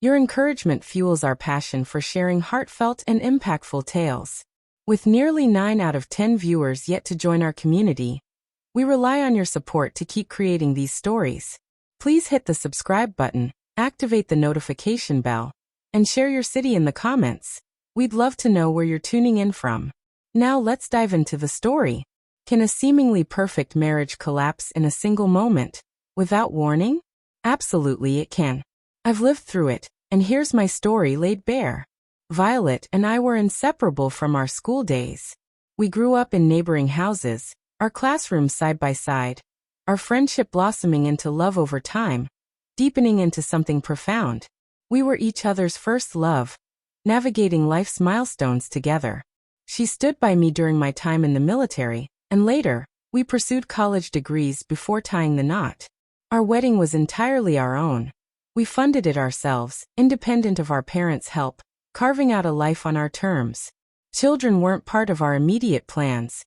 Your encouragement fuels our passion for sharing heartfelt and impactful tales. With nearly 9 out of 10 viewers yet to join our community, we rely on your support to keep creating these stories. Please hit the subscribe button, activate the notification bell, and share your city in the comments. We'd love to know where you're tuning in from. Now let's dive into the story. Can a seemingly perfect marriage collapse in a single moment, without warning? Absolutely it can. I've lived through it, and here's my story laid bare. Violet and I were inseparable from our school days. We grew up in neighboring houses, our classrooms side by side, our friendship blossoming into love over time, deepening into something profound. We were each other's first love, navigating life's milestones together. She stood by me during my time in the military, and later, we pursued college degrees before tying the knot. Our wedding was entirely our own. We funded it ourselves, independent of our parents' help, carving out a life on our terms. Children weren't part of our immediate plans.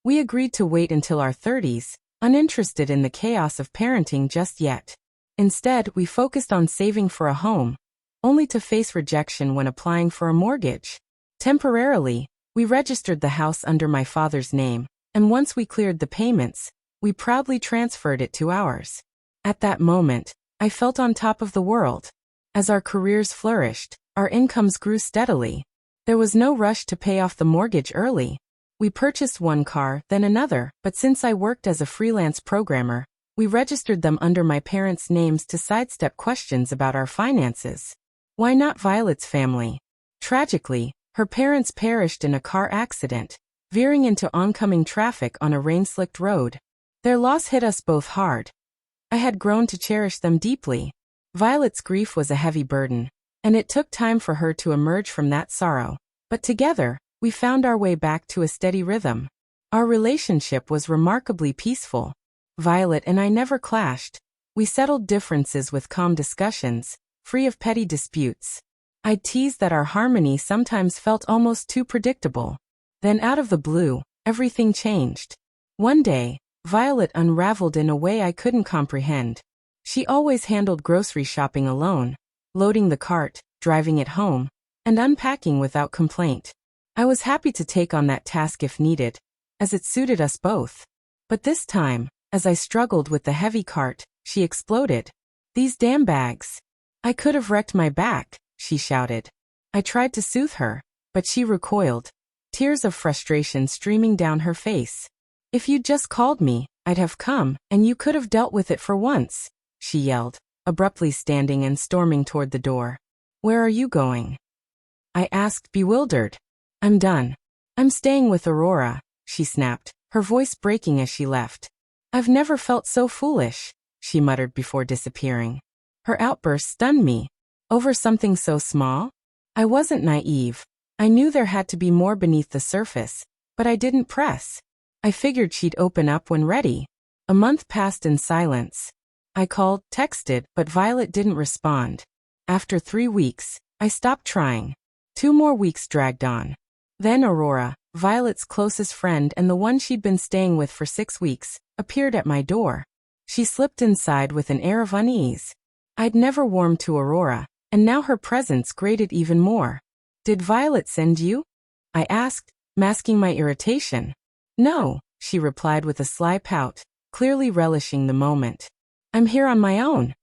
We agreed to wait until our 30s, uninterested in the chaos of parenting just yet. Instead, we focused on saving for a home, only to face rejection when applying for a mortgage. Temporarily, we registered the house under my father's name, and once we cleared the payments, we proudly transferred it to ours. At that moment, I felt on top of the world. As our careers flourished, our incomes grew steadily. There was no rush to pay off the mortgage early. We purchased one car, then another, but since I worked as a freelance programmer, we registered them under my parents' names to sidestep questions about our finances. Why not Violet's family? Tragically, her parents perished in a car accident, veering into oncoming traffic on a rain-slicked road. Their loss hit us both hard. I had grown to cherish them deeply. Violet's grief was a heavy burden, and it took time for her to emerge from that sorrow. But together, we found our way back to a steady rhythm. Our relationship was remarkably peaceful. Violet and I never clashed. We settled differences with calm discussions, free of petty disputes. I teased that our harmony sometimes felt almost too predictable. Then out of the blue, everything changed. One day, Violet unraveled in a way I couldn't comprehend. She always handled grocery shopping alone, loading the cart, driving it home, and unpacking without complaint. I was happy to take on that task if needed, as it suited us both. But this time, as I struggled with the heavy cart, she exploded. "These damn bags. I could have wrecked my back," she shouted. I tried to soothe her, but she recoiled, tears of frustration streaming down her face. "If you'd just called me, I'd have come, and you could have dealt with it for once," she yelled, abruptly standing and storming toward the door. "Where are you going?" I asked, bewildered. "I'm done. I'm staying with Aurora," she snapped, her voice breaking as she left. "I've never felt so foolish," she muttered before disappearing. Her outburst stunned me. Over something so small? I wasn't naive. I knew there had to be more beneath the surface, but I didn't press. I figured she'd open up when ready. A month passed in silence. I called, texted, but Violet didn't respond. After 3 weeks, I stopped trying. 2 more weeks dragged on. Then Aurora, Violet's closest friend and the one she'd been staying with for 6 weeks, appeared at my door. She slipped inside with an air of unease. I'd never warmed to Aurora, and now her presence grated even more. "Did Violet send you?" I asked, masking my irritation. "No," she replied with a sly pout, clearly relishing the moment. "I'm here on my own."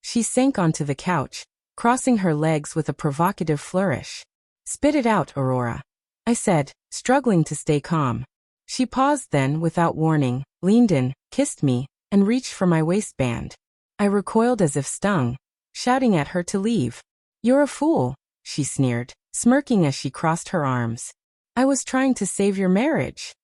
She sank onto the couch, crossing her legs with a provocative flourish. "Spit it out, Aurora," I said, struggling to stay calm. She paused then, without warning, leaned in, kissed me, and reached for my waistband. I recoiled as if stung, shouting at her to leave. "You're a fool," she sneered, smirking as she crossed her arms. "I was trying to save your marriage."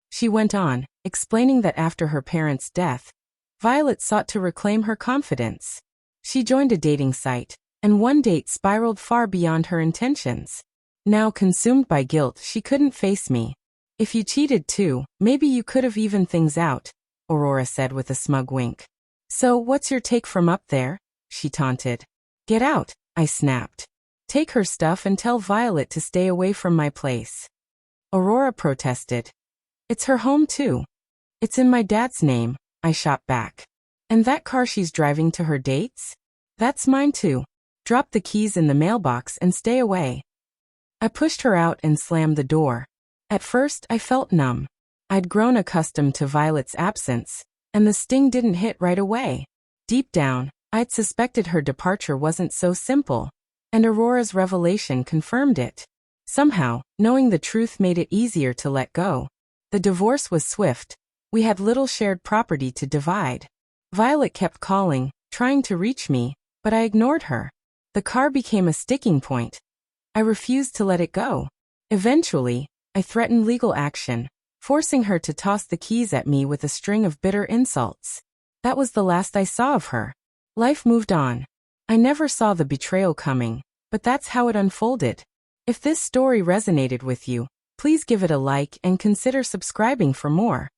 She went on, explaining that after her parents' death, Violet sought to reclaim her confidence. She joined a dating site, and one date spiraled far beyond her intentions. Now consumed by guilt, she couldn't face me. "If you cheated too, maybe you could have evened things out," Aurora said with a smug wink. "So what's your take from up there?" she taunted. "Get out," I snapped. "Take her stuff and tell Violet to stay away from my place." Aurora protested. "It's her home too. It's in my dad's name," I shot back. "And that car she's driving to her dates? That's mine too." Drop the keys in the mailbox and stay away." I pushed her out and slammed the door. At first, I felt numb. I'd grown accustomed to Violet's absence, and the sting didn't hit right away. Deep down, I'd suspected her departure wasn't so simple, and Aurora's revelation confirmed it. Somehow, knowing the truth made it easier to let go. The divorce was swift. We had little shared property to divide. Violet kept calling, trying to reach me, but I ignored her. The car became a sticking point. I refused to let it go. Eventually, I threatened legal action, forcing her to toss the keys at me with a string of bitter insults. That was the last I saw of her. Life moved on. I never saw the betrayal coming, but that's how it unfolded. If this story resonated with you, please give it a like and consider subscribing for more.